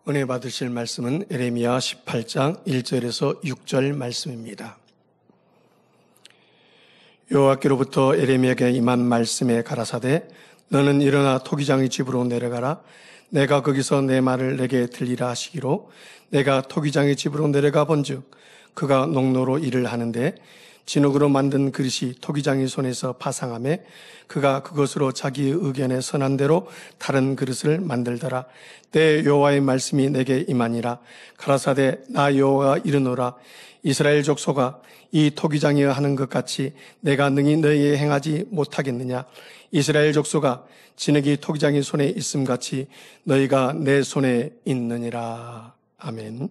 은혜 받으실 말씀은 예레미야 18장 1절에서 6절 말씀입니다. 여호와께로부터 예레미야에게 임한 말씀에 가라사대 너는 일어나 토기장의 집으로 내려가라. 내가 거기서 내 말을 내게 들리라 하시기로 내가 토기장의 집으로 내려가 본즉 그가 농로로 일을 하는데 진흙으로 만든 그릇이 토기장의 손에서 파상하매 그가 그것으로 자기의 의견에 선한 대로 다른 그릇을 만들더라. 때 여호와의 말씀이 내게 임하니라. 가라사대 나 여호와가 이르노라. 이스라엘 족속아 이 토기장이여 하는 것 같이 내가 능히 너희에 행하지 못하겠느냐. 이스라엘 족속아 진흙이 토기장의 손에 있음 같이 너희가 내 손에 있느니라. 아멘.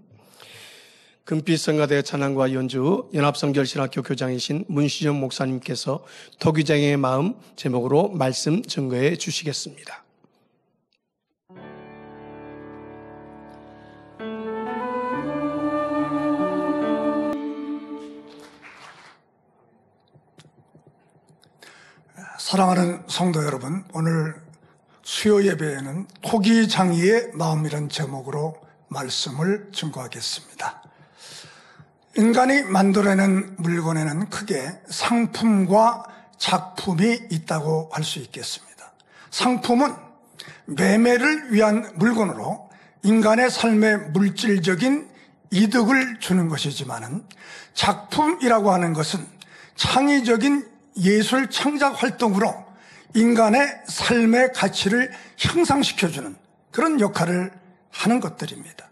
금빛 성가대 찬양과 연주 후 연합성결신학교 교장이신 문시정 목사님께서 토기장의 마음 제목으로 말씀 증거해 주시겠습니다. 사랑하는 성도 여러분, 오늘 수요 예배에는 토기장이의 마음이라는 제목으로 말씀을 증거하겠습니다. 인간이 만들어낸 물건에는 크게 상품과 작품이 있다고 할 수 있겠습니다. 상품은 매매를 위한 물건으로 인간의 삶에 물질적인 이득을 주는 것이지만 작품이라고 하는 것은 창의적인 예술 창작 활동으로 인간의 삶의 가치를 향상시켜주는 그런 역할을 하는 것들입니다.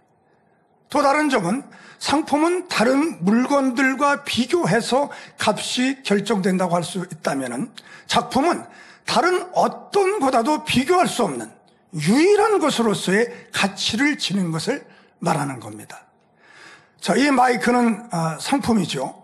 또 다른 점은 상품은 다른 물건들과 비교해서 값이 결정된다고 할 수 있다면 작품은 다른 어떤 것과도 비교할 수 없는 유일한 것으로서의 가치를 지닌 것을 말하는 겁니다. 자, 이 마이크는 상품이죠.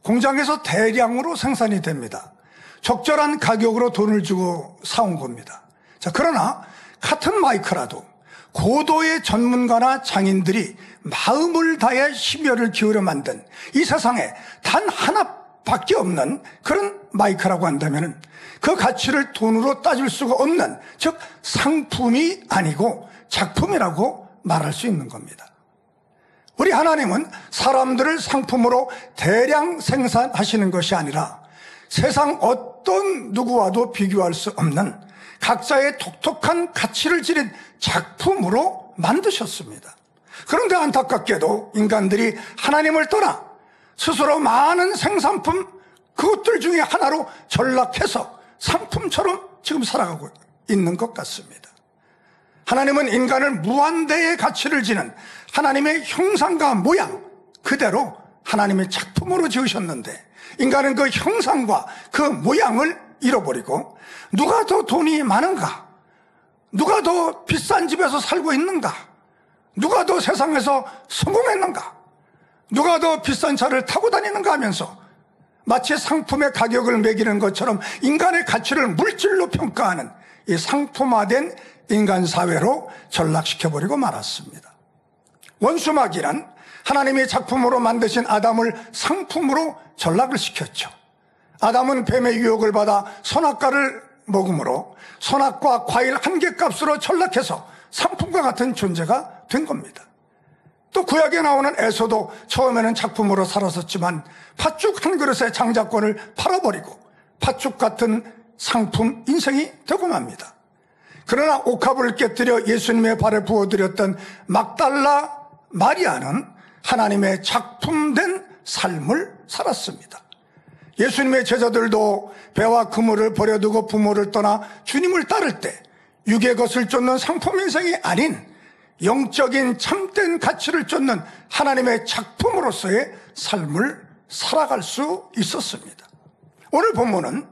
공장에서 대량으로 생산이 됩니다. 적절한 가격으로 돈을 주고 사온 겁니다. 자, 그러나 같은 마이크라도 고도의 전문가나 장인들이 마음을 다해 심혈을 기울여 만든 이 세상에 단 하나밖에 없는 그런 마이크라고 한다면 그 가치를 돈으로 따질 수가 없는, 즉 상품이 아니고 작품이라고 말할 수 있는 겁니다. 우리 하나님은 사람들을 상품으로 대량 생산하시는 것이 아니라 세상 어떤 누구와도 비교할 수 없는 각자의 독특한 가치를 지닌 작품으로 만드셨습니다. 그런데 안타깝게도 인간들이 하나님을 떠나 스스로 많은 생산품, 그것들 중에 하나로 전락해서 상품처럼 지금 살아가고 있는 것 같습니다. 하나님은 인간을 무한대의 가치를 지닌 하나님의 형상과 모양 그대로 하나님의 작품으로 지으셨는데 인간은 그 형상과 그 모양을 잃어버리고 누가 더 돈이 많은가? 누가 더 비싼 집에서 살고 있는가? 누가 더 세상에서 성공했는가? 누가 더 비싼 차를 타고 다니는가 하면서 마치 상품의 가격을 매기는 것처럼 인간의 가치를 물질로 평가하는 이 상품화된 인간 사회로 전락시켜버리고 말았습니다. 원수마귀는 하나님의 작품으로 만드신 아담을 상품으로 전락을 시켰죠. 아담은 뱀의 유혹을 받아 선악과를 먹음으로 선악과 과일 한 개 값으로 전락해서 상품과 같은 존재가 된 겁니다. 또 구약에 나오는 에서도 처음에는 작품으로 살았었지만 팥죽 한 그릇의 장자권을 팔아버리고 팥죽 같은 상품 인생이 되고 맙니다. 그러나 옥합을 깨뜨려 예수님의 발에 부어드렸던 막달라 마리아는 하나님의 작품된 삶을 살았습니다. 예수님의 제자들도 배와 그물을 버려두고 부모를 떠나 주님을 따를 때 육의 것을 쫓는 상품 인생이 아닌 영적인 참된 가치를 쫓는 하나님의 작품으로서의 삶을 살아갈 수 있었습니다. 오늘 본문은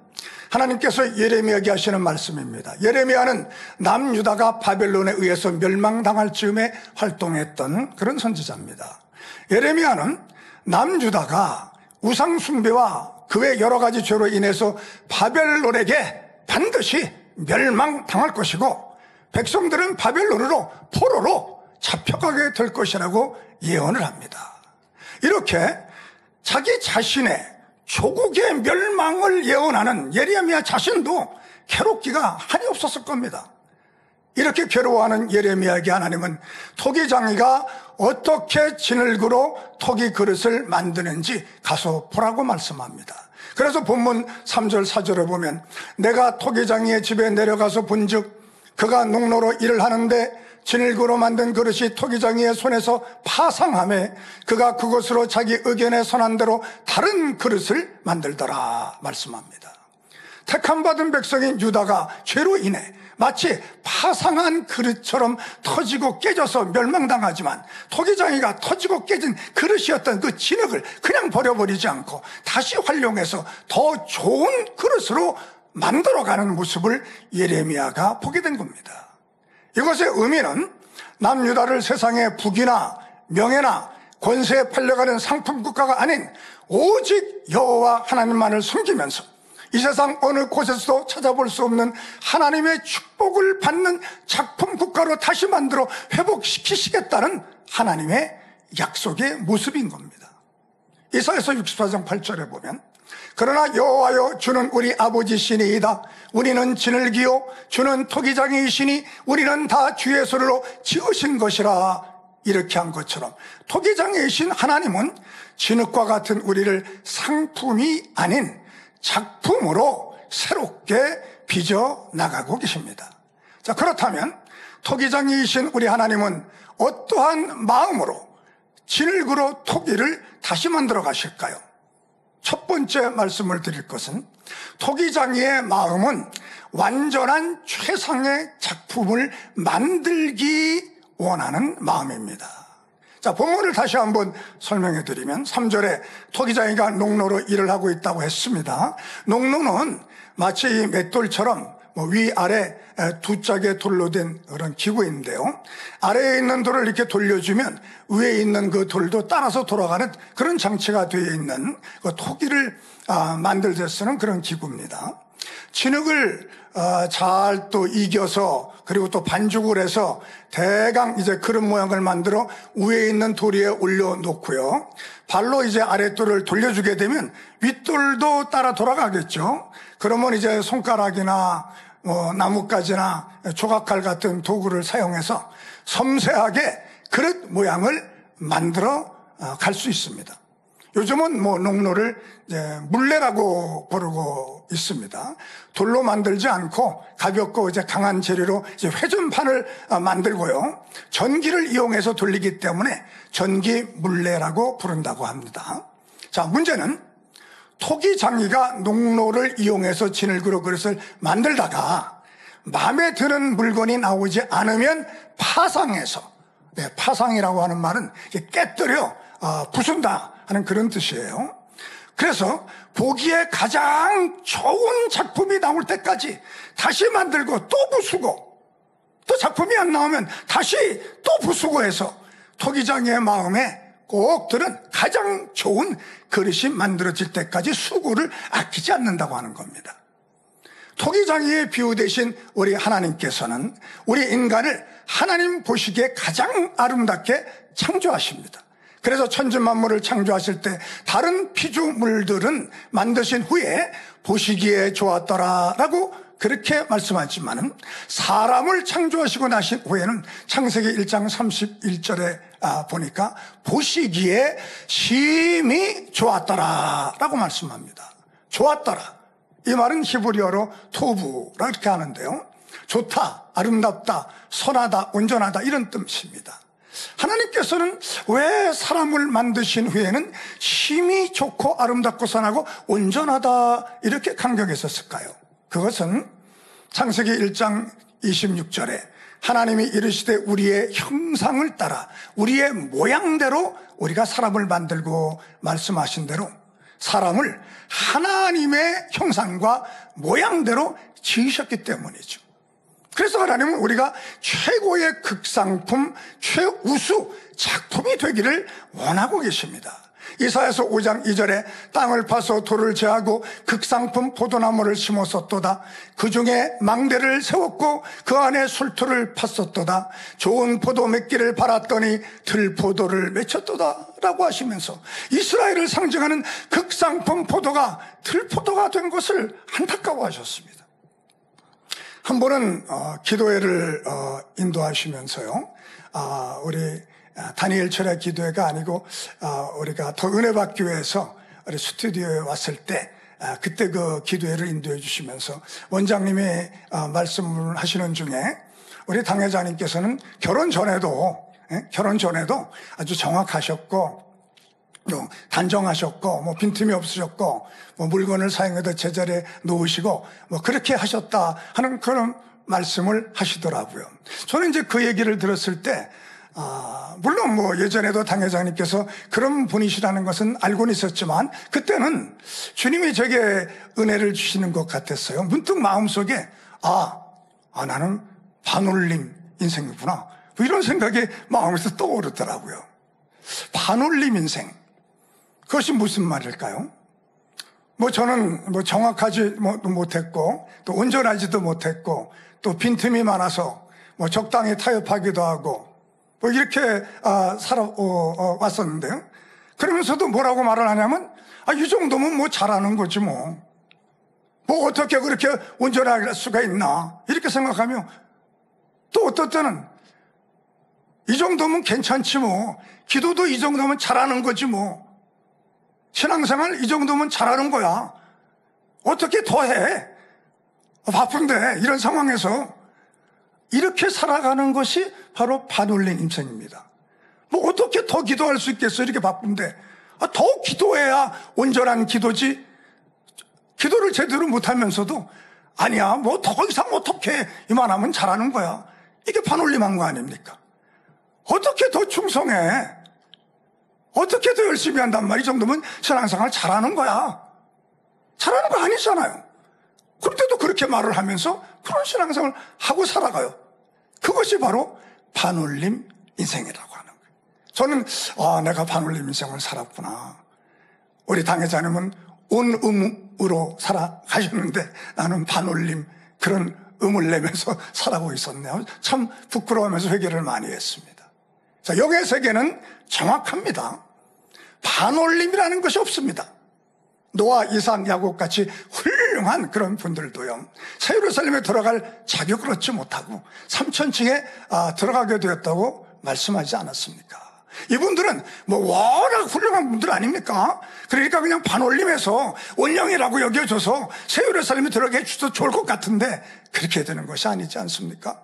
하나님께서 예레미야에게 하시는 말씀입니다. 예레미야는 남유다가 바벨론에 의해서 멸망당할 즈음에 활동했던 그런 선지자입니다. 예레미야는 남유다가 우상숭배와 그 외 여러 가지 죄로 인해서 바벨론에게 반드시 멸망당할 것이고 백성들은 바벨론으로 포로로 잡혀가게 될 것이라고 예언을 합니다. 이렇게 자기 자신의 조국의 멸망을 예언하는 예레미야 자신도 괴롭기가 한이 없었을 겁니다. 이렇게 괴로워하는 예레미야에게 하나님은 토기장이가 어떻게 진흙으로 토기 그릇을 만드는지 가서 보라고 말씀합니다. 그래서 본문 3절 4절에 보면 내가 토기장이의 집에 내려가서 본즉 그가 농로로 일을 하는데 진흙으로 만든 그릇이 토기장이의 손에서 파상하며 그가 그것으로 자기 의견에 선한 대로 다른 그릇을 만들더라 말씀합니다. 택함받은 백성인 유다가 죄로 인해 마치 파상한 그릇처럼 터지고 깨져서 멸망당하지만 토기장이가 터지고 깨진 그릇이었던 그 진흙을 그냥 버려버리지 않고 다시 활용해서 더 좋은 그릇으로 만들어가는 모습을 예레미야가 보게 된 겁니다. 이것의 의미는 남유다를 세상의 부귀나 명예나 권세에 팔려가는 상품 국가가 아닌 오직 여호와 하나님만을 섬기면서 이 세상 어느 곳에서도 찾아볼 수 없는 하나님의 축복을 받는 작품 국가로 다시 만들어 회복시키시겠다는 하나님의 약속의 모습인 겁니다. 이사야서 64장 8절에 보면 그러나 여호와여 주는 우리 아버지시니이다. 우리는 진흙이요 주는 토기장이시니 우리는 다 주의 손으로 지으신 것이라. 이렇게 한 것처럼 토기장이신 하나님은 진흙과 같은 우리를 상품이 아닌 작품으로 새롭게 빚어 나가고 계십니다. 자, 그렇다면 토기장이신 우리 하나님은 어떠한 마음으로 진흙으로 토기를 다시 만들어 가실까요? 첫 번째 말씀을 드릴 것은 토기장이의 마음은 완전한 최상의 작품을 만들기 원하는 마음입니다. 자, 본문을 다시 한번 설명해 드리면 3절에 토기장이가 농로로 일을 하고 있다고 했습니다. 농로는 마치 이 맷돌처럼 위아래 두 짝의 돌로 된 그런 기구인데요. 아래에 있는 돌을 이렇게 돌려주면 위에 있는 그 돌도 따라서 돌아가는 그런 장치가 되어 있는 그 토기를 만들 때 쓰는 그런 기구입니다. 진흙을 잘 또 이겨서 그리고 또 반죽을 해서 대강 이제 그릇 모양을 만들어 위에 있는 돌 위에 올려놓고요. 발로 이제 아랫돌을 돌려주게 되면 윗돌도 따라 돌아가겠죠. 그러면 이제 손가락이나 나뭇가지나 조각칼 같은 도구를 사용해서 섬세하게 그릇 모양을 만들어 갈 수 있습니다. 요즘은 농로를 이제 물레라고 부르고 있습니다. 돌로 만들지 않고 가볍고 이제 강한 재료로 이제 회전판을 만들고요. 전기를 이용해서 돌리기 때문에 전기 물레라고 부른다고 합니다. 자, 문제는 토기장이가 농로를 이용해서 진흙으로 그릇을 만들다가 마음에 드는 물건이 나오지 않으면 파상해서, 파상이라고 하는 말은 깨뜨려 부순다 하는 그런 뜻이에요. 그래서 보기에 가장 좋은 작품이 나올 때까지 다시 만들고 또 부수고 또 작품이 안 나오면 다시 또 부수고 해서 토기장이의 마음에 꼭 들은 가장 좋은 그릇이 만들어질 때까지 수고를 아끼지 않는다고 하는 겁니다. 토기장이의 비유 대신 우리 하나님께서는 우리 인간을 하나님 보시기에 가장 아름답게 창조하십니다. 그래서 천지만물을 창조하실 때 다른 피조물들은 만드신 후에 보시기에 좋았더라라고 그렇게 말씀하지만은 사람을 창조하시고 나신 후에는 창세기 1장 31절에 보니까 보시기에 심히 좋았더라라고 말씀합니다. 좋았더라. 이 말은 히브리어로 토부라 이렇게 하는데요. 좋다, 아름답다, 선하다, 온전하다 이런 뜻입니다. 하나님께서는 왜 사람을 만드신 후에는 심히 좋고 아름답고 선하고 온전하다 이렇게 강경했었을까요? 그것은 창세기 1장 26절에 하나님이 이르시되 우리의 형상을 따라 우리의 모양대로 우리가 사람을 만들고 말씀하신 대로 사람을 하나님의 형상과 모양대로 지으셨기 때문이죠. 그래서 하나님은 우리가 최고의 극상품, 최우수 작품이 되기를 원하고 계십니다. 이사야서 5장 2절에 땅을 파서 돌을 제하고 극상품 포도나무를 심었었도다. 그 중에 망대를 세웠고 그 안에 술토를 팠었도다. 좋은 포도 맺기를 바랐더니 들포도를 맺혔도다 라고 하시면서 이스라엘을 상징하는 극상품 포도가 들포도가 된 것을 안타까워하셨습니다. 한 번은 기도회를 인도하시면서요, 우리 다니엘 철야 기도회가 아니고 우리가 더 은혜받기 위해서 우리 스튜디오에 왔을 때 그때 그 기도회를 인도해 주시면서 원장님이 말씀을 하시는 중에 우리 당회장님께서는 결혼 전에도 아주 정확하셨고 단정하셨고 뭐 빈틈이 없으셨고 뭐 물건을 사용해도 제자리에 놓으시고 뭐 그렇게 하셨다 하는 그런 말씀을 하시더라고요. 저는 이제 그 얘기를 들었을 때 물론 뭐 예전에도 당회장님께서 그런 분이시라는 것은 알고는 있었지만 그때는 주님이 제게 은혜를 주시는 것 같았어요. 문득 마음속에 나는 반올림 인생이구나 뭐 이런 생각이 마음에서 떠오르더라고요. 반올림 인생, 그것이 무슨 말일까요? 뭐 저는 뭐 정확하지 못했고 또 온전하지도 못했고 또 빈틈이 많아서 뭐 적당히 타협하기도 하고 뭐 이렇게 왔었는데요. 그러면서도 뭐라고 말을 하냐면 이 정도면 뭐 잘하는 거지 뭐 어떻게 그렇게 온전할 수가 있나 이렇게 생각하며 또 어떨 때는 이 정도면 괜찮지 뭐 기도도 이 정도면 잘하는 거지 뭐 신앙생활 이 정도면 잘하는 거야 어떻게 더 해 바쁜데 이런 상황에서 이렇게 살아가는 것이 바로 반올림 인생입니다. 뭐 어떻게 더 기도할 수 있겠어 이렇게 바쁜데 더 기도해야 온전한 기도지 기도를 제대로 못하면서도 아니야 뭐 더 이상 어떻게 이만하면 잘하는 거야 이게 반올림한 거 아닙니까? 어떻게 더 충성해 어떻게 더 열심히 한단 말이야 이 정도면 신앙생활 잘하는 거야 잘하는 거 아니잖아요. 그런데도 그렇게 말을 하면서 그런 신앙생활을 하고 살아가요. 그것이 바로 반올림 인생이라고 하는 거예요. 저는 내가 반올림 인생을 살았구나. 우리 당회장님은 온음으로 살아가셨는데 나는 반올림 그런 음을 내면서 살아가고 있었네요. 참 부끄러워하면서 회개를 많이 했습니다. 자, 영의 세계는 정확합니다. 반올림이라는 것이 없습니다. 노아, 이삭, 야곱 같이 훌륭한 그런 분들도요 새 예루살렘에 들어갈 자격을 얻지 못하고 3천층에 들어가게 되었다고 말씀하지 않았습니까? 이분들은 뭐 워낙 훌륭한 분들 아닙니까? 그러니까 그냥 반올림해서 원령이라고 여겨줘서 새 예루살렘에 들어가게 해주셔도 좋을 것 같은데 그렇게 되는 것이 아니지 않습니까?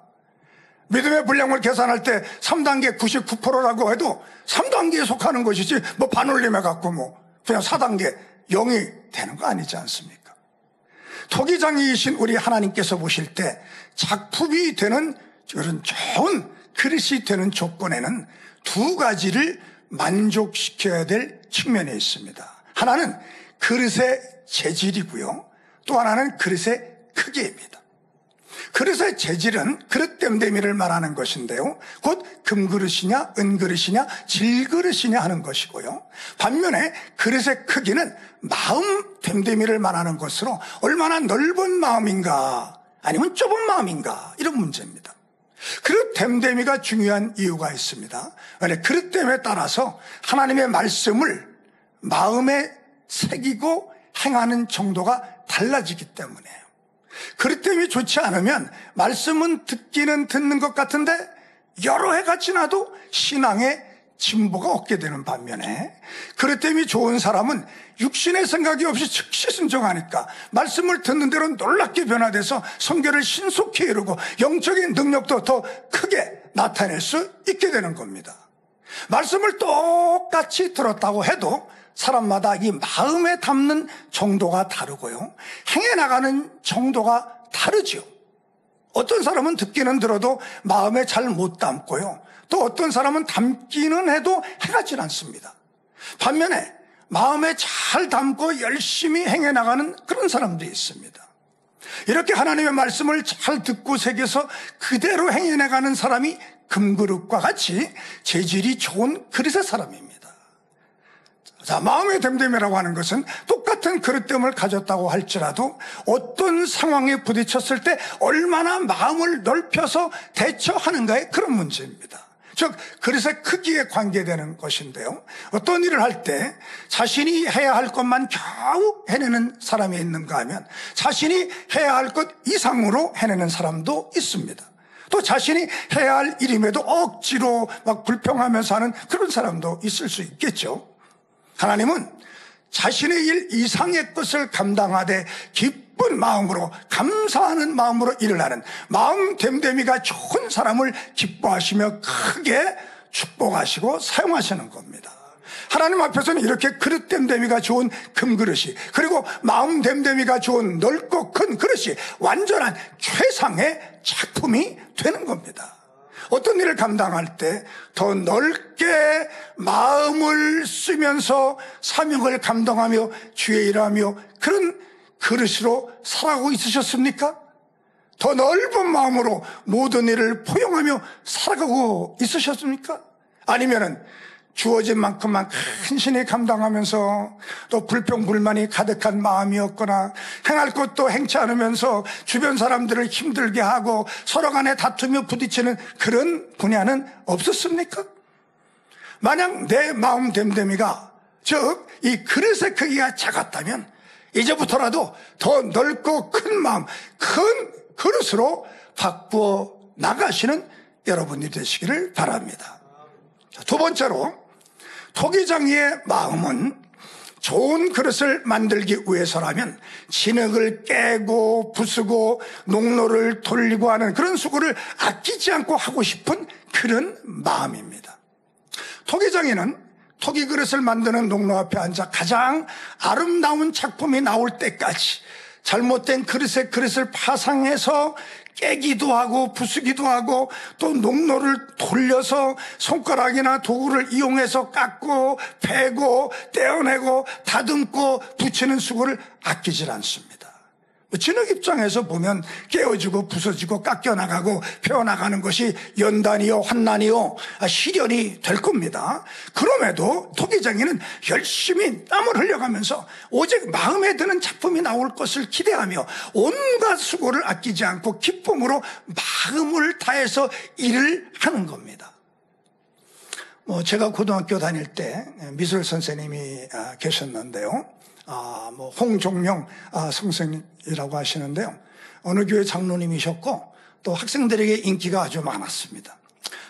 믿음의 분량을 계산할 때 3단계 99%라고 해도 3단계에 속하는 것이지 뭐 반올림해갖고 뭐 그냥 4단계 0이 되는 거 아니지 않습니까? 토기장이신 우리 하나님께서 보실 때 작품이 되는 그런 좋은 그릇이 되는 조건에는 두 가지를 만족시켜야 될 측면이 있습니다. 하나는 그릇의 재질이고요. 또 하나는 그릇의 크기입니다. 그릇의 재질은 그릇 댐댐이를 말하는 것인데요. 곧 금그릇이냐 은그릇이냐 질그릇이냐 하는 것이고요. 반면에 그릇의 크기는 마음 댐댐이를 말하는 것으로 얼마나 넓은 마음인가 아니면 좁은 마음인가 이런 문제입니다. 그릇 댐댐이가 중요한 이유가 있습니다. 그릇 댐에 따라서 하나님의 말씀을 마음에 새기고 행하는 정도가 달라지기 때문에요. 그릇됨이 좋지 않으면 말씀은 듣기는 듣는 것 같은데 여러 해가 지나도 신앙의 진보가 없게 되는 반면에 그릇됨이 좋은 사람은 육신의 생각이 없이 즉시 순종하니까 말씀을 듣는 대로 놀랍게 변화돼서 성결을 신속히 이루고 영적인 능력도 더 크게 나타낼 수 있게 되는 겁니다. 말씀을 똑같이 들었다고 해도 사람마다 이 마음에 담는 정도가 다르고요. 행해 나가는 정도가 다르죠. 어떤 사람은 듣기는 들어도 마음에 잘 못 담고요. 또 어떤 사람은 담기는 해도 행하지 않습니다. 반면에 마음에 잘 담고 열심히 행해 나가는 그런 사람도 있습니다. 이렇게 하나님의 말씀을 잘 듣고 새겨서 그대로 행해 나가는 사람이 금그릇과 같이 재질이 좋은 그릇의 사람입니다. 자, 마음의 댐댐이라고 하는 것은 똑같은 그릇됨을 가졌다고 할지라도 어떤 상황에 부딪혔을 때 얼마나 마음을 넓혀서 대처하는가의 그런 문제입니다. 즉 그릇의 크기에 관계되는 것인데요. 어떤 일을 할 때 자신이 해야 할 것만 겨우 해내는 사람이 있는가 하면 자신이 해야 할 것 이상으로 해내는 사람도 있습니다. 또 자신이 해야 할 일임에도 억지로 막 불평하면서 하는 그런 사람도 있을 수 있겠죠. 하나님은 자신의 일 이상의 것을 감당하되 기쁜 마음으로, 감사하는 마음으로 일을 하는 마음 됨됨이가 좋은 사람을 기뻐하시며 크게 축복하시고 사용하시는 겁니다. 하나님 앞에서는 이렇게 그릇 됨됨이가 좋은 금그릇이, 그리고 마음 됨됨이가 좋은 넓고 큰 그릇이 완전한 최상의 작품이 되는 겁니다. 어떤 일을 감당할 때 더 넓게 마음을 쓰면서 사명을 감당하며 주의 일하며 그런 그릇으로 살아가고 있으셨습니까? 더 넓은 마음으로 모든 일을 포용하며 살아가고 있으셨습니까? 아니면은 주어진 만큼만 간신히 감당하면서 또 불평불만이 가득한 마음이었거나 행할 것도 행치 않으면서 주변 사람들을 힘들게 하고 서로 간에 다투며 부딪히는 그런 분야는 없었습니까? 만약 내 마음 됨됨이가, 즉 이 그릇의 크기가 작았다면 이제부터라도 더 넓고 큰 마음, 큰 그릇으로 바꾸어 나가시는 여러분이 되시기를 바랍니다. 두 번째로, 토기장이의 마음은 좋은 그릇을 만들기 위해서라면 진흙을 깨고 부수고 농로를 돌리고 하는 그런 수고를 아끼지 않고 하고 싶은 그런 마음입니다. 토기장이는 토기 그릇을 만드는 농로 앞에 앉아 가장 아름다운 작품이 나올 때까지 잘못된 그릇을 파상해서 깨기도 하고 부수기도 하고 또 농로를 돌려서 손가락이나 도구를 이용해서 깎고 베고 떼어내고 다듬고 붙이는 수고를 아끼질 않습니다. 진흙 입장에서 보면 깨어지고 부서지고 깎여나가고 펴나가는 것이 연단이요 환난이요 시련이 될 겁니다. 그럼에도 토기장이는 열심히 땀을 흘려가면서 오직 마음에 드는 작품이 나올 것을 기대하며 온갖 수고를 아끼지 않고 기쁨으로 마음을 다해서 일을 하는 겁니다. 제가 고등학교 다닐 때 미술 선생님이 계셨는데요. 홍종명 선생님이라고 하시는데요. 어느 교회 장로님이셨고 또 학생들에게 인기가 아주 많았습니다.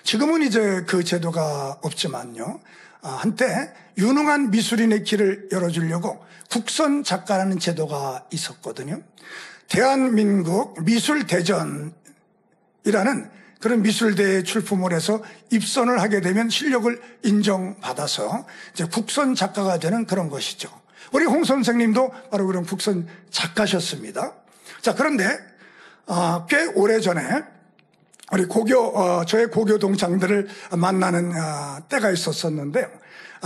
지금은 이제 그 제도가 없지만요. 한때 유능한 미술인의 길을 열어주려고 국선 작가라는 제도가 있었거든요. 대한민국 미술대전이라는 그런 미술대회 출품을 해서 입선을 하게 되면 실력을 인정받아서 이제 국선 작가가 되는 그런 것이죠. 우리 홍 선생님도 바로 그런 국선 작가셨습니다. 자, 그런데 꽤 오래전에 우리 저의 고교 동창들을 만나는 때가 있었었는데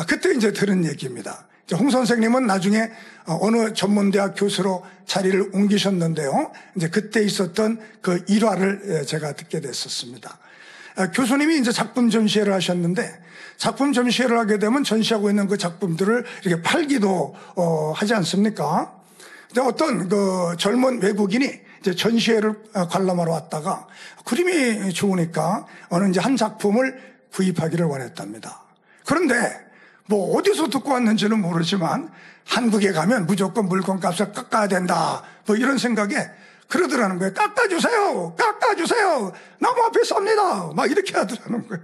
그때 이제 들은 얘기입니다. 홍 선생님은 나중에 어느 전문대학 교수로 자리를 옮기셨는데요. 이제 그때 있었던 그 일화를 제가 듣게 됐었습니다. 교수님이 이제 작품 전시회를 하셨는데 작품 전시회를 하게 되면 전시하고 있는 그 작품들을 이렇게 팔기도 하지 않습니까? 근데 어떤 그 젊은 외국인이 이제 전시회를 관람하러 왔다가 그림이 좋으니까 어느 이제 한 작품을 구입하기를 원했답니다. 그런데 어디서 듣고 왔는지는 모르지만 한국에 가면 무조건 물건값을 깎아야 된다. 이런 생각에 그러더라는 거예요. 깎아주세요! 깎아주세요! 나무 앞에 쌉니다! 막 이렇게 하더라는 거예요.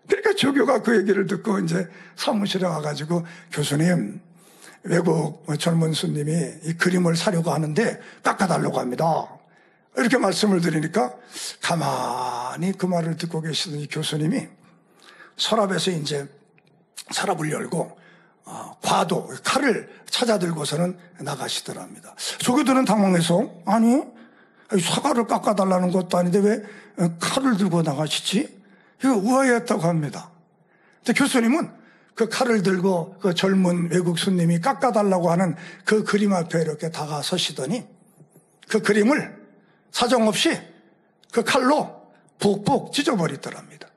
그러니까 조교가 그 얘기를 듣고 이제 사무실에 와가지고 교수님, 외국 젊은 손님이 이 그림을 사려고 하는데 깎아달라고 합니다. 이렇게 말씀을 드리니까 가만히 그 말을 듣고 계시던 이 교수님이 서랍에서 이제 서랍을 열고 과도, 칼을 찾아 들고서는 나가시더랍니다. 조교들은 당황해서 아니 사과를 깎아달라는 것도 아닌데 왜 칼을 들고 나가시지? 이거 우아했다고 합니다. 근데 교수님은 그 칼을 들고 그 젊은 외국 손님이 깎아달라고 하는 그 그림 앞에 이렇게 다가서시더니 그 그림을 사정없이 그 칼로 푹푹 찢어버리더랍니다.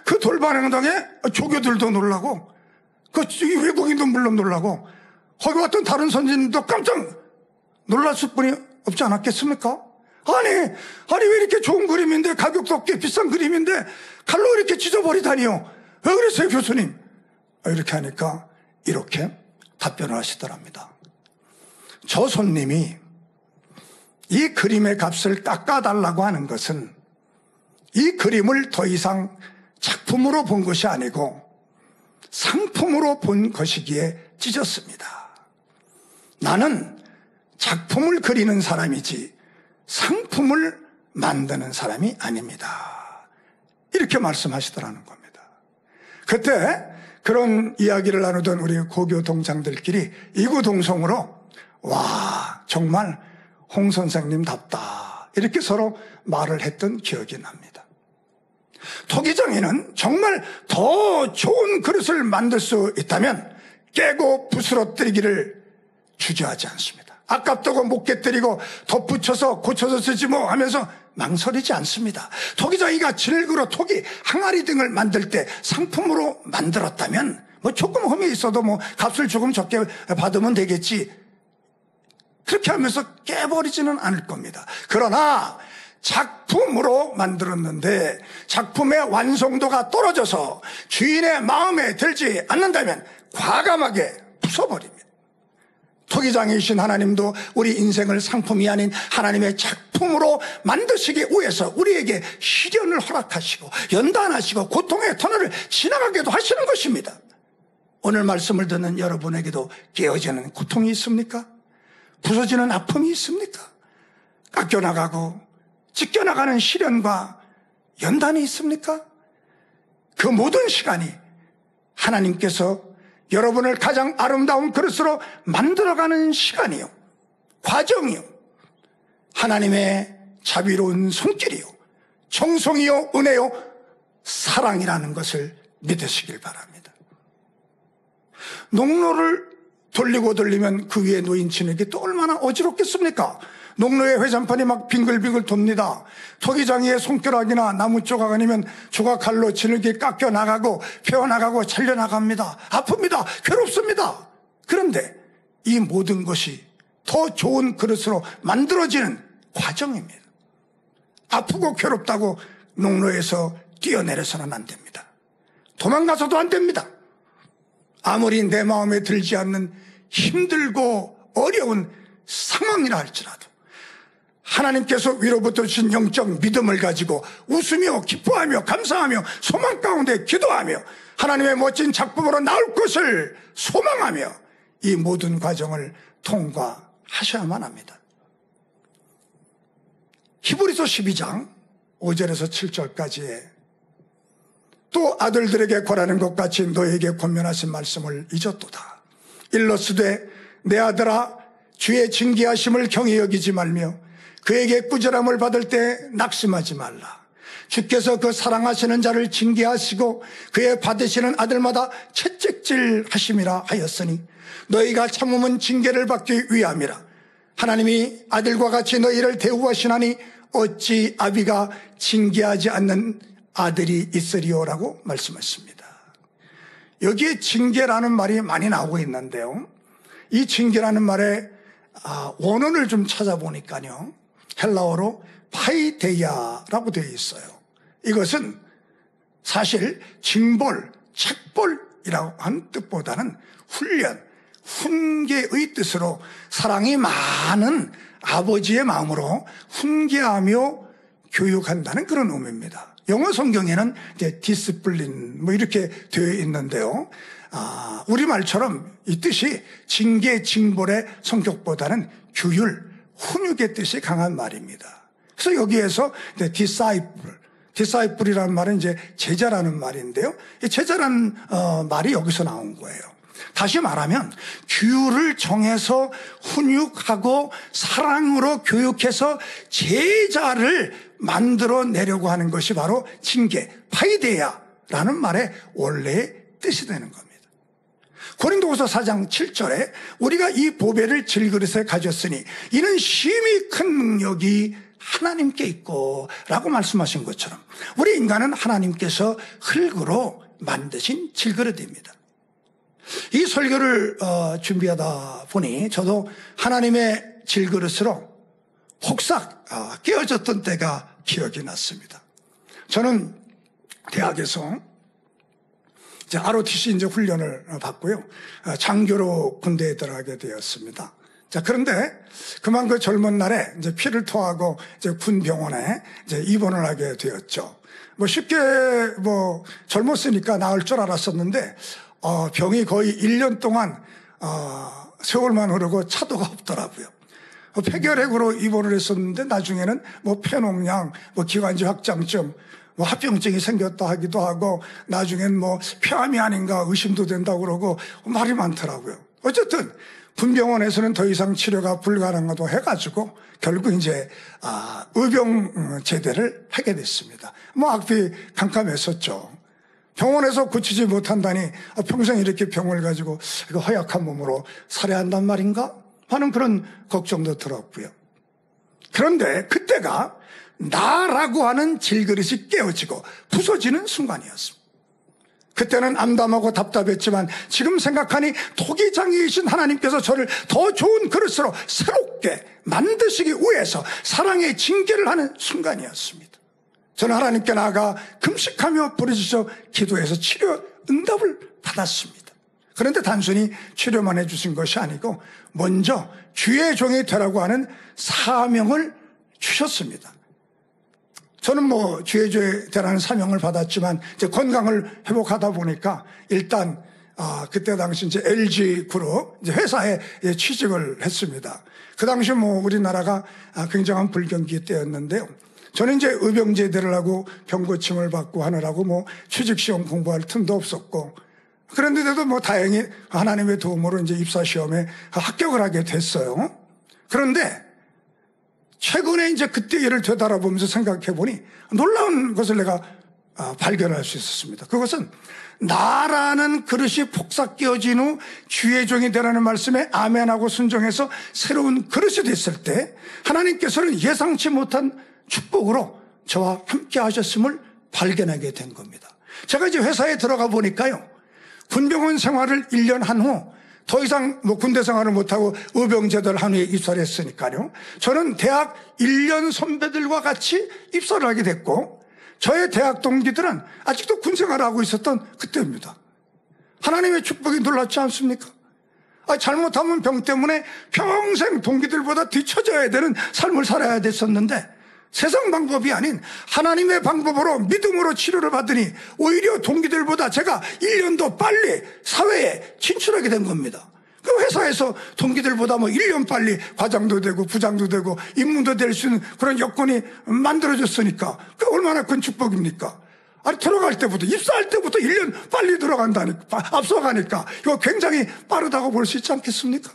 그 돌발 행동에 조교들도 놀라고 그 외국인도 물론 놀라고 거기 왔던 다른 선진도 깜짝 놀랐을 뿐이 없지 않았겠습니까? 아니 왜 이렇게 좋은 그림인데 가격도 꽤 비싼 그림인데 칼로 이렇게 찢어버리다니요? 왜 그랬어요 교수님? 이렇게 하니까 이렇게 답변을 하시더랍니다. 저 손님이 이 그림의 값을 깎아달라고 하는 것은 이 그림을 더 이상 작품으로 본 것이 아니고 상품으로 본 것이기에 찢었습니다. 나는 작품을 그리는 사람이지 상품을 만드는 사람이 아닙니다. 이렇게 말씀하시더라는 겁니다. 그때 그런 이야기를 나누던 우리 고교 동창들끼리 이구동성으로 와, 정말 홍 선생님답다, 이렇게 서로 말을 했던 기억이 납니다. 토기장이는 정말 더 좋은 그릇을 만들 수 있다면 깨고 부스러뜨리기를 주저하지 않습니다. 아깝다고 못 깨뜨리고 덧붙여서 고쳐서 쓰지 뭐 하면서 망설이지 않습니다. 토기장이가 질그러 토기, 항아리 등을 만들 때 상품으로 만들었다면 뭐 조금 흠이 있어도 뭐 값을 조금 적게 받으면 되겠지, 그렇게 하면서 깨버리지는 않을 겁니다. 그러나 작품으로 만들었는데 작품의 완성도가 떨어져서 주인의 마음에 들지 않는다면 과감하게 부숴버립니다. 토기장이신 하나님도 우리 인생을 상품이 아닌 하나님의 작품으로 만드시기 위해서 우리에게 시련을 허락하시고 연단하시고 고통의 터널을 지나가게도 하시는 것입니다. 오늘 말씀을 듣는 여러분에게도 깨어지는 고통이 있습니까? 부서지는 아픔이 있습니까? 깎여나가고 찢겨나가는 시련과 연단이 있습니까? 그 모든 시간이 하나님께서 여러분을 가장 아름다운 그릇으로 만들어가는 시간이요, 과정이요, 하나님의 자비로운 손길이요, 정성이요, 은혜요, 사랑이라는 것을 믿으시길 바랍니다. 농로를 돌리고 돌리면 그 위에 놓인 진흙이 또 얼마나 어지럽겠습니까? 농로의 회전판이 막 빙글빙글 돕니다. 토기장이의 손가락이나 나무 조각 아니면 조각칼로 진흙이 깎여 나가고 펴 나가고 잘려 나갑니다. 아픕니다. 괴롭습니다. 그런데 이 모든 것이 더 좋은 그릇으로 만들어지는 과정입니다. 아프고 괴롭다고 농로에서 뛰어내려서는 안 됩니다. 도망가서도 안 됩니다. 아무리 내 마음에 들지 않는 힘들고 어려운 상황이라 할지라도 하나님께서 위로부터 주신 영적 믿음을 가지고 웃으며 기뻐하며 감사하며 소망 가운데 기도하며 하나님의 멋진 작품으로 나올 것을 소망하며 이 모든 과정을 통과하셔야만 합니다. 히브리서 12장 5절에서 7절까지에 또 아들들에게 권하는 것 같이 너에게 권면하신 말씀을 잊었도다. 일러스되 내 아들아, 주의 징계하심을 경히 여기지 말며 그에게 꾸지람을 받을 때 낙심하지 말라. 주께서 그 사랑하시는 자를 징계하시고 그의 받으시는 아들마다 채찍질 하심이라 하였으니 너희가 참으면 징계를 받기 위함이라. 하나님이 아들과 같이 너희를 대우하시나니 어찌 아비가 징계하지 않는 아들이 있으리요라고 말씀했습니다. 여기에 징계라는 말이 많이 나오고 있는데요, 이 징계라는 말의 원어를 좀 찾아보니까요, 헬라어로 파이데이아라고 되어 있어요. 이것은 사실 징벌, 책벌이라고 한 뜻보다는 훈련, 훈계의 뜻으로 사랑이 많은 아버지의 마음으로 훈계하며 교육한다는 그런 의미입니다. 영어 성경에는 이제 디스플린 뭐 이렇게 되어 있는데요, 우리말처럼 이 뜻이 징계, 징벌의 성격보다는 규율, 훈육의 뜻이 강한 말입니다. 그래서 여기에서 이제 disciple이라는 말은 이제 제자라는 말인데요, 이 제자라는 말이 여기서 나온 거예요. 다시 말하면 규율을 정해서 훈육하고 사랑으로 교육해서 제자를 만들어내려고 하는 것이 바로 징계, 파이데야라는 말의 원래의 뜻이 되는 겁니다. 고린도후서 4장 7절에 우리가 이 보배를 질그릇에 가졌으니 이는 심히 큰 능력이 하나님께 있고 라고 말씀하신 것처럼 우리 인간은 하나님께서 흙으로 만드신 질그릇입니다. 이 설교를 준비하다 보니 저도 하나님의 질그릇으로 폭삭 깨어졌던 때가 기억이 났습니다. 저는 대학에서 ROTC 훈련을 받고요, 장교로 군대에 들어가게 되었습니다. 자, 그런데 그만 그 젊은 날에 이제 피를 토하고 이제 군 병원에 이제 입원을 하게 되었죠. 뭐 쉽게 뭐 젊었으니까 나을 줄 알았었는데, 병이 거의 1년 동안, 세월만 흐르고 차도가 없더라고요. 폐결핵으로 입원을 했었는데 나중에는 뭐 폐농양, 뭐 기관지 확장증, 뭐 합병증이 생겼다 하기도 하고 나중엔 뭐 폐암이 아닌가 의심도 된다고 그러고 말이 많더라고요. 어쨌든 군병원에서는 더 이상 치료가 불가능하다고 해가지고 결국 이제 의병 제대를 하게 됐습니다. 뭐 앞이 캄캄했었죠. 병원에서 고치지 못한다니 평생 이렇게 병을 가지고 허약한 몸으로 살아야 한단 말인가 하는 그런 걱정도 들었고요. 그런데 그때가 나라고 하는 질그릇이 깨어지고 부서지는 순간이었습니다. 그때는 암담하고 답답했지만 지금 생각하니 토기장이신 하나님께서 저를 더 좋은 그릇으로 새롭게 만드시기 위해서 사랑의 징계를 하는 순간이었습니다. 저는 하나님께 나아가 금식하며 부르짖어 기도해서 치료 응답을 받았습니다. 그런데 단순히 치료만 해주신 것이 아니고 먼저 주의 종이 되라고 하는 사명을 주셨습니다. 저는 뭐 주의 종이 되라는 사명을 받았지만 이제 건강을 회복하다 보니까 일단 그때 당시 이제 LG 그룹 이제 회사에 취직을 했습니다. 그 당시 뭐 우리나라가 굉장한 불경기 때였는데요. 저는 이제 의병제대를 하고 병고침을 받고 하느라고 뭐 취직시험 공부할 틈도 없었고 그런데도 뭐 다행히 하나님의 도움으로 이제 입사시험에 합격을 하게 됐어요. 그런데 최근에 이제 그때 일을 되돌아보면서 생각해 보니 놀라운 것을 내가 발견할 수 있었습니다. 그것은 나라는 그릇이 폭삭 깨어진 후 주의 종이 되라는 말씀에 아멘하고 순종해서 새로운 그릇이 됐을 때 하나님께서는 예상치 못한 축복으로 저와 함께 하셨음을 발견하게 된 겁니다. 제가 이제 회사에 들어가 보니까요. 군병원 생활을 1년 한 후 더 이상 뭐 군대 생활을 못하고 의병제대를 한 후에 입사를 했으니까요. 저는 대학 1년 선배들과 같이 입사를 하게 됐고 저의 대학 동기들은 아직도 군 생활을 하고 있었던 그때입니다. 하나님의 축복이 놀랍지 않습니까? 잘못하면 병 때문에 평생 동기들보다 뒤처져야 되는 삶을 살아야 됐었는데 세상 방법이 아닌 하나님의 방법으로 믿음으로 치료를 받으니 오히려 동기들보다 제가 1년 더 빨리 사회에 진출하게 된 겁니다. 그 회사에서 동기들보다 뭐 1년 빨리 과장도 되고 부장도 되고 임무도 될 수 있는 그런 여건이 만들어졌으니까 그 얼마나 큰 축복입니까? 들어갈 때부터 입사할 때부터 1년 빨리 들어간다니까 앞서가니까 이거 굉장히 빠르다고 볼 수 있지 않겠습니까?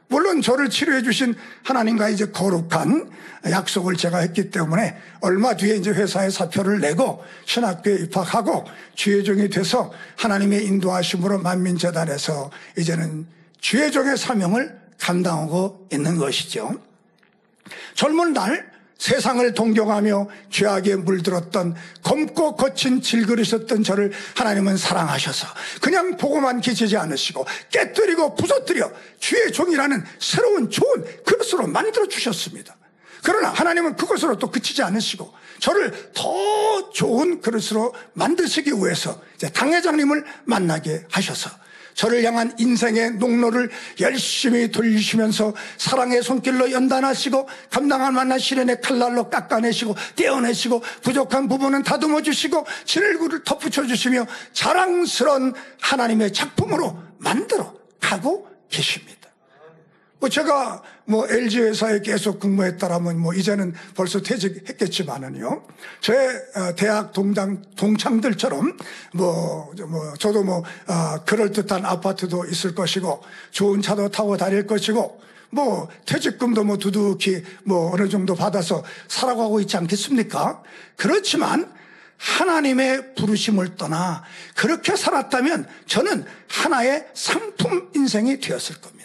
물론 저를 치료해 주신 하나님과 이제 거룩한 약속을 제가 했기 때문에 얼마 뒤에 이제 회사에 사표를 내고 신학교에 입학하고 주의 종이 돼서 하나님의 인도하심으로 만민재단에서 이제는 주의 종의 사명을 감당하고 있는 것이죠. 젊은 날 세상을 동경하며 죄악에 물들었던 검고 거친 질그릇이었던 저를 하나님은 사랑하셔서 그냥 보고만 계시지 않으시고 깨뜨리고 부서뜨려 주의 종이라는 새로운 좋은 그릇으로 만들어 주셨습니다. 그러나 하나님은 그것으로 또 그치지 않으시고 저를 더 좋은 그릇으로 만드시기 위해서 이제 당회장님을 만나게 하셔서 저를 향한 인생의 농로를 열심히 돌리시면서 사랑의 손길로 연단하시고 감당할 만한 시련의 칼날로 깎아내시고 떼어내시고 부족한 부분은 다듬어 주시고 진흙을 덧붙여 주시며 자랑스러운 하나님의 작품으로 만들어 가고 계십니다. 제가 LG 회사에 계속 근무했다라면 이제는 벌써 퇴직했겠지만은요. 제 대학 동창들처럼 저도 그럴듯한 아파트도 있을 것이고 좋은 차도 타고 다닐 것이고 퇴직금도 두둑히 어느 정도 받아서 살아가고 있지 않겠습니까? 그렇지만 하나님의 부르심을 떠나 그렇게 살았다면 저는 하나의 상품 인생이 되었을 겁니다.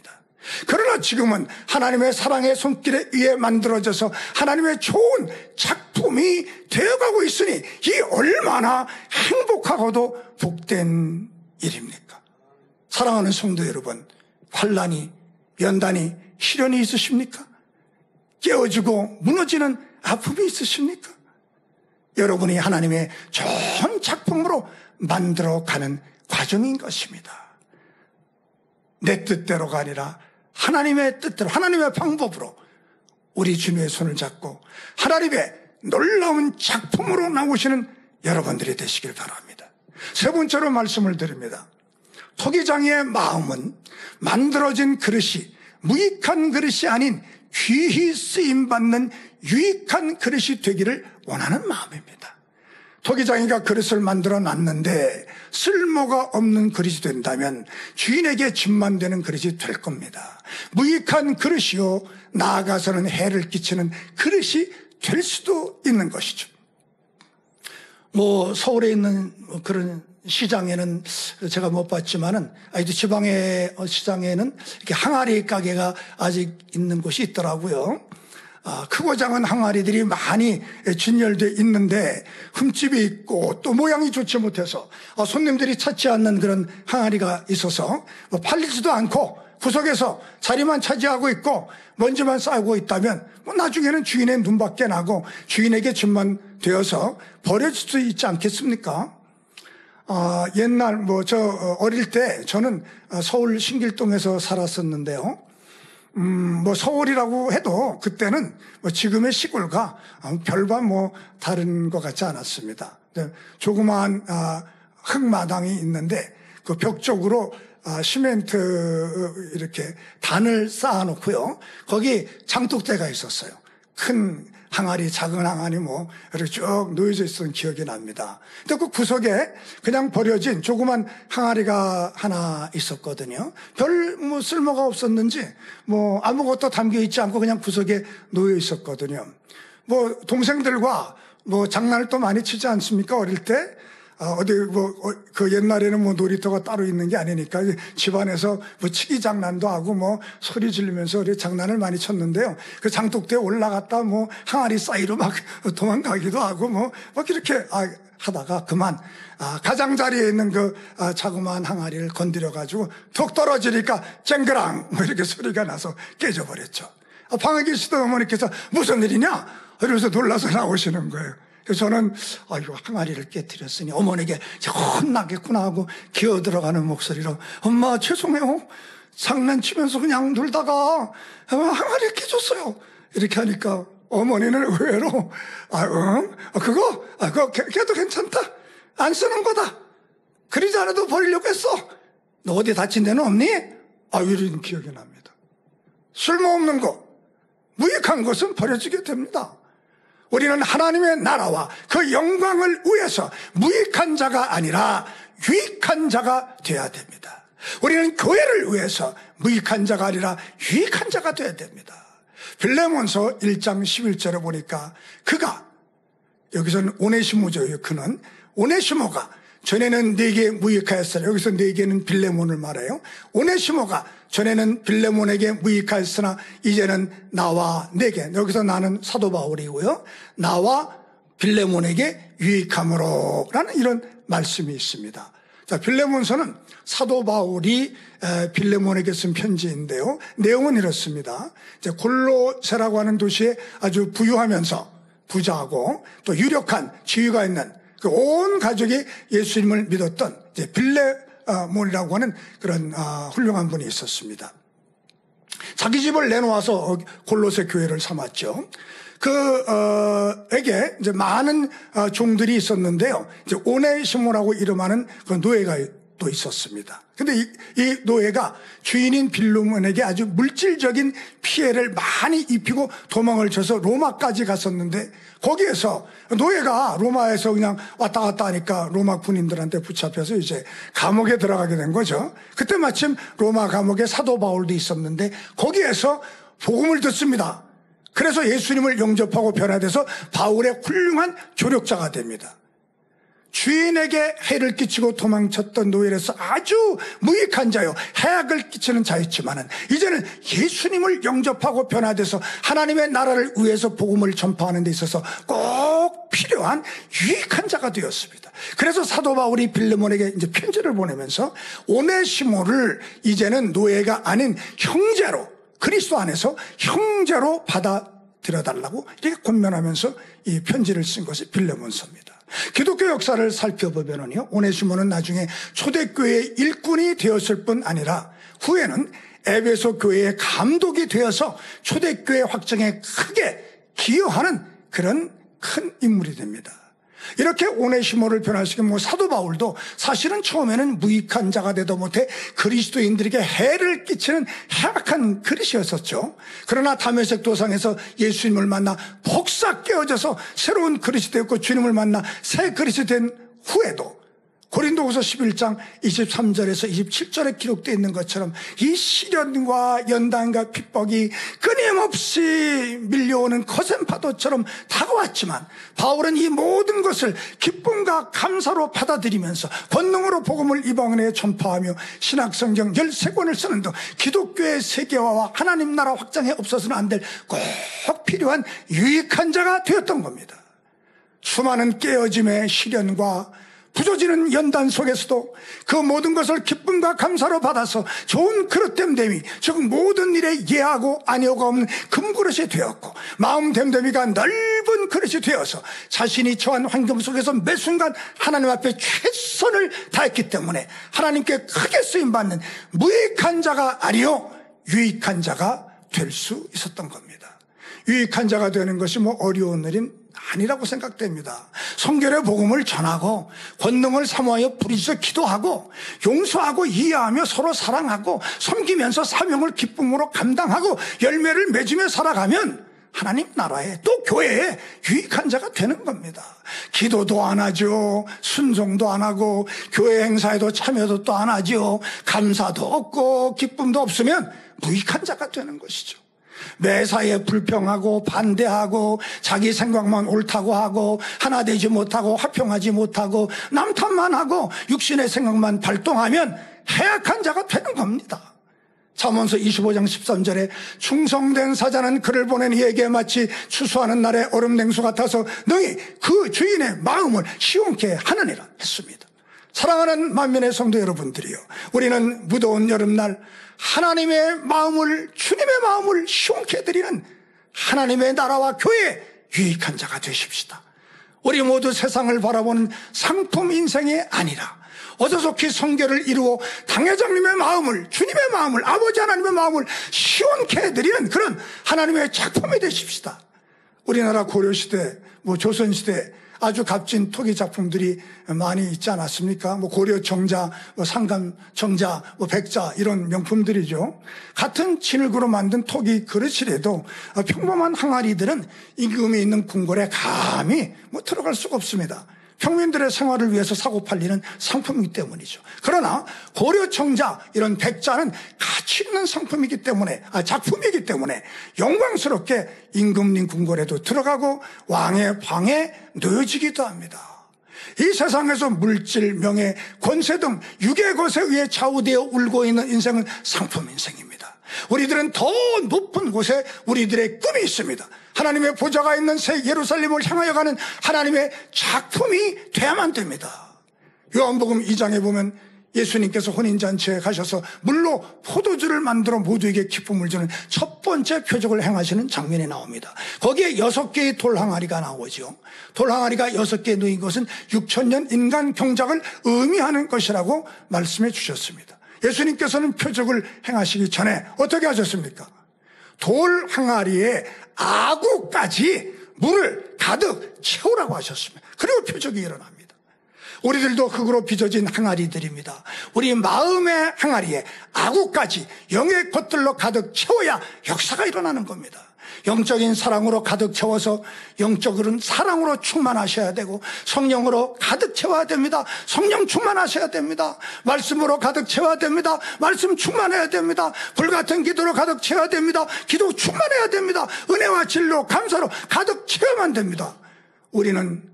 그러나 지금은 하나님의 사랑의 손길에 의해 만들어져서 하나님의 좋은 작품이 되어가고 있으니 이 얼마나 행복하고도 복된 일입니까? 사랑하는 성도 여러분, 환난이, 연단이, 시련이 있으십니까? 깨어지고 무너지는 아픔이 있으십니까? 여러분이 하나님의 좋은 작품으로 만들어가는 과정인 것입니다. 내 뜻대로가 아니라 하나님의 뜻대로 하나님의 방법으로 우리 주님의 손을 잡고 하나님의 놀라운 작품으로 나오시는 여러분들이 되시길 바랍니다. 세 번째로 말씀을 드립니다. 토기장의 마음은 만들어진 그릇이 무익한 그릇이 아닌 귀히 쓰임받는 유익한 그릇이 되기를 원하는 마음입니다. 토기장이가 그릇을 만들어 놨는데 쓸모가 없는 그릇이 된다면 주인에게 짐만 되는 그릇이 될 겁니다. 무익한 그릇이요 나아가서는 해를 끼치는 그릇이 될 수도 있는 것이죠. 서울에 있는 그런 시장에는 제가 못 봤지만은 아직도 지방의 시장에는 이렇게 항아리 가게가 아직 있는 곳이 있더라고요. 크고 작은 항아리들이 많이 진열되어 있는데 흠집이 있고 또 모양이 좋지 못해서 손님들이 찾지 않는 그런 항아리가 있어서 팔리지도 않고 구석에서 자리만 차지하고 있고 먼지만 쌓고 있다면 나중에는 주인의 눈밖에 나고 주인에게 짐만 되어서 버려질 수 있지 않겠습니까? 옛날 어릴 때 저는 서울 신길동에서 살았었는데요. 서울이라고 해도 그때는 지금의 시골과 별반 다른 것 같지 않았습니다. 조그마한 흙마당이 있는데 그 벽 쪽으로 시멘트 이렇게 단을 쌓아놓고요. 거기 장독대가 있었어요. 큰 항아리, 작은 항아리 이렇게 쭉 놓여져 있었던 기억이 납니다. 근데 그 구석에 그냥 버려진 조그만 항아리가 하나 있었거든요. 별 쓸모가 없었는지 아무것도 담겨 있지 않고 그냥 구석에 놓여 있었거든요. 동생들과 장난을 또 많이 치지 않습니까? 어릴 때? 그 옛날에는 놀이터가 따로 있는 게 아니니까 집안에서 치기 장난도 하고 소리 지르면서 장난을 많이 쳤는데요. 그 장독대에 올라갔다 항아리 사이로 막 도망가기도 하고 이렇게 하다가 그만 가장자리에 있는 그 자그마한 항아리를 건드려가지고 툭 떨어지니까 쨍그랑 이렇게 소리가 나서 깨져버렸죠. 방에 계시던 어머니께서 무슨 일이냐? 이러면서 놀라서 나오시는 거예요. 그래서 저는 이거 항아리를 깨뜨렸으니 어머니에게 혼나겠구나 하고 기어 들어가는 목소리로 엄마 죄송해요. 장난치면서 그냥 놀다가 항아리 깨졌어요. 이렇게 하니까 어머니는 의외로 그거 걔도 괜찮다. 안 쓰는 거다. 그러지 않아도 버리려고 했어. 너 어디 다친 데는 없니? 이런 기억이 납니다. 쓸모없는 거, 무익한 것은 버려지게 됩니다. 우리는 하나님의 나라와 그 영광을 위해서 무익한 자가 아니라 유익한 자가 되어야 됩니다. 우리는 교회를 위해서 무익한 자가 아니라 유익한 자가 되어야 됩니다. 빌레몬서 1장 11절에 보니까 그가, 여기서는 오네시모죠. 그는 오네시모가 전에는 네게 무익하였으나, 여기서 네게는 빌레몬을 말해요. 오네시모가 전에는 빌레몬에게 무익하였으나 이제는 나와 네게, 여기서 나는 사도 바울이고요, 나와 빌레몬에게 유익함으로 라는 이런 말씀이 있습니다. 자, 빌레몬서는 사도 바울이 빌레몬에게 쓴 편지인데요, 내용은 이렇습니다. 이제 골로새라고 하는 도시에 아주 부유하면서 부자하고 또 유력한 지위가 있는 그 온 가족이 예수님을 믿었던 이제 빌레몬이라고 하는 그런 훌륭한 분이 있었습니다. 자기 집을 내놓아서 골로새 교회를 삼았죠. 에게 이제 많은 종들이 있었는데요. 이제 오네시모라고 이름하는 그 노예가 또 있었습니다. 근데 이 노예가 주인인 빌레몬에게 아주 물질적인 피해를 많이 입히고 도망을 쳐서 로마까지 갔었는데, 거기에서 노예가 로마에서 그냥 왔다 갔다 하니까 로마 군인들한테 붙잡혀서 이제 감옥에 들어가게 된 거죠. 그때 마침 로마 감옥에 사도 바울도 있었는데 거기에서 복음을 듣습니다. 그래서 예수님을 영접하고 변화돼서 바울의 훌륭한 조력자가 됩니다. 주인에게 해를 끼치고 도망쳤던 노예로서 아주 무익한 자요, 해악을 끼치는 자였지만은 이제는 예수님을 영접하고 변화돼서 하나님의 나라를 위해서 복음을 전파하는 데 있어서 꼭 필요한 유익한 자가 되었습니다. 그래서 사도 바울이 빌레몬에게 이제 편지를 보내면서 오네시모를 이제는 노예가 아닌 형제로, 그리스도 안에서 형제로 받아들여달라고 이렇게 권면하면서 이 편지를 쓴 것이 빌레몬서입니다. 기독교 역사를 살펴보면요, 오네시모는 나중에 초대교회의 일꾼이 되었을 뿐 아니라 후에는 에베소 교회의 감독이 되어서 초대교회 확장에 크게 기여하는 그런 큰 인물이 됩니다. 이렇게 오네시모를 변화시킨 사도 바울도 사실은 처음에는 무익한 자가 되도 못해 그리스도인들에게 해를 끼치는 해악한 그릇이었었죠. 그러나 다메섹 도상에서 예수님을 만나 복사 깨어져서 새로운 그릇이 되었고, 주님을 만나 새 그릇이 된 후에도 고린도후서 11장 23절에서 27절에 기록되어 있는 것처럼 이 시련과 연단과 핍박이 끊임없이 밀려오는 거센 파도처럼 다가왔지만, 바울은 이 모든 것을 기쁨과 감사로 받아들이면서 권능으로 복음을 이방인에 전파하며 신학성경 13권을 쓰는 등 기독교의 세계화와 하나님 나라 확장에 없어서는 안 될 꼭 필요한 유익한 자가 되었던 겁니다. 수많은 깨어짐의 시련과 부서지는 연단 속에서도 그 모든 것을 기쁨과 감사로 받아서 좋은 그릇됨 됨이, 즉 모든 일에 예하고 아니오가 없는 금그릇이 되었고, 마음 됨됨이가 넓은 그릇이 되어서 자신이 처한 환경 속에서 매 순간 하나님 앞에 최선을 다했기 때문에 하나님께 크게 쓰임받는 무익한 자가 아니요 유익한 자가 될 수 있었던 겁니다. 유익한 자가 되는 것이 어려운 일인 아니라고 생각됩니다. 성결의 복음을 전하고 권능을 사모하여 부르짖어 기도하고 용서하고 이해하며 서로 사랑하고 섬기면서 사명을 기쁨으로 감당하고 열매를 맺으며 살아가면 하나님 나라에 또 교회에 유익한 자가 되는 겁니다. 기도도 안 하죠. 순종도 안 하고 교회 행사에도 참여도 또 안 하죠. 감사도 없고 기쁨도 없으면 무익한 자가 되는 것이죠. 매사에 불평하고 반대하고 자기 생각만 옳다고 하고 하나 되지 못하고 화평하지 못하고 남 탓만 하고 육신의 생각만 발동하면 해악한 자가 되는 겁니다. 잠언서 25장 13절에 충성된 사자는 그를 보낸 이에게 마치 추수하는 날의 얼음 냉수 같아서 너희 그 주인의 마음을 시원케 하느니라 했습니다. 사랑하는 만민의 성도 여러분들이요, 우리는 무더운 여름날 하나님의 마음을, 주님의 마음을 시원케 해드리는 하나님의 나라와 교회에 유익한 자가 되십시다. 우리 모두 세상을 바라보는 상품 인생이 아니라 어저속히 성결을 이루어 당회장님의 마음을, 주님의 마음을, 아버지 하나님의 마음을 시원케 해드리는 그런 하나님의 작품이 되십시다. 우리나라 고려시대, 조선시대 아주 값진 토기 작품들이 많이 있지 않았습니까? 고려 정자, 상감 정자, 백자 이런 명품들이죠. 같은 진흙으로 만든 토기 그릇이라도 평범한 항아리들은 임금이 있는 궁궐에 감히 들어갈 수가 없습니다. 평민들의 생활을 위해서 사고 팔리는 상품이기 때문이죠. 그러나 고려 청자 이런 백자는 가치 있는 상품이기 때문에, 작품이기 때문에 영광스럽게 임금님 궁궐에도 들어가고 왕의 방에 놓여지기도 합니다. 이 세상에서 물질, 명예, 권세 등 육의 것에 의해 좌우되어 울고 있는 인생은 상품 인생입니다. 우리들은 더 높은 곳에 우리들의 꿈이 있습니다. 하나님의 보좌가 있는 새 예루살렘을 향하여 가는 하나님의 작품이 돼야만 됩니다. 요한복음 2장에 보면 예수님께서 혼인잔치에 가셔서 물로 포도주를 만들어 모두에게 기쁨을 주는 첫 번째 표적을 행하시는 장면이 나옵니다. 거기에 6개의 돌항아리가 나오죠. 돌항아리가 6개 놓인 것은 6,000년 인간 경작을 의미하는 것이라고 말씀해 주셨습니다. 예수님께서는 표적을 행하시기 전에 어떻게 하셨습니까? 돌항아리에 아구까지 물을 가득 채우라고 하셨습니다. 그리고 표적이 일어납니다. 우리들도 흙으로 빚어진 항아리들입니다. 우리 마음의 항아리에 아구까지 영의 것들로 가득 채워야 역사가 일어나는 겁니다. 영적인 사랑으로 가득 채워서 영적으로는 사랑으로 충만하셔야 되고, 성령으로 가득 채워야 됩니다. 성령 충만하셔야 됩니다. 말씀으로 가득 채워야 됩니다. 말씀 충만해야 됩니다. 불같은 기도로 가득 채워야 됩니다. 기도 충만해야 됩니다. 은혜와 진로, 감사로 가득 채워야만 됩니다. 우리는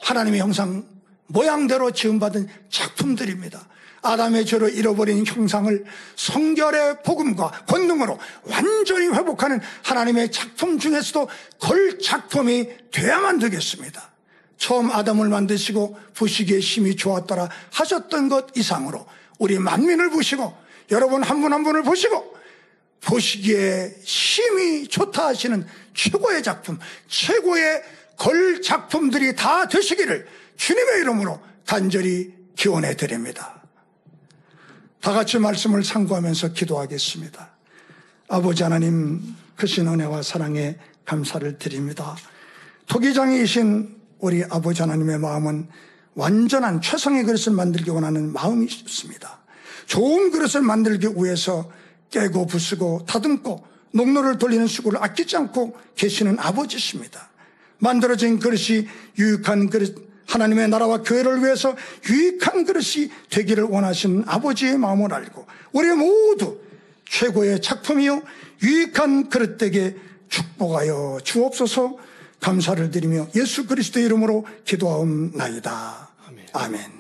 하나님의 형상 모양대로 지음받은 작품들입니다. 아담의 죄로 잃어버린 형상을 성결의 복음과 권능으로 완전히 회복하는 하나님의 작품 중에서도 걸 작품이 돼야만 되겠습니다. 처음 아담을 만드시고 보시기에 심히 좋았더라 하셨던 것 이상으로 우리 만민을 보시고, 여러분 한 분 한 분을 보시고 보시기에 심히 좋다 하시는 최고의 작품, 최고의 걸 작품들이 다 되시기를 주님의 이름으로 간절히 기원해 드립니다. 다 같이 말씀을 상고하면서 기도하겠습니다. 아버지 하나님, 크신 은혜와 사랑에 감사를 드립니다. 토기장이신 우리 아버지 하나님의 마음은 완전한 최상의 그릇을 만들기 원하는 마음이 있습니다. 좋은 그릇을 만들기 위해서 깨고 부수고 다듬고 농로를 돌리는 수고를 아끼지 않고 계시는 아버지십니다. 만들어진 그릇이 유익한 그릇, 하나님의 나라와 교회를 위해서 유익한 그릇이 되기를 원하시는 아버지의 마음을 알고 우리 모두 최고의 작품이요 유익한 그릇 되게 축복하여 주옵소서. 감사를 드리며 예수 그리스도의 이름으로 기도하옵나이다. 아멘.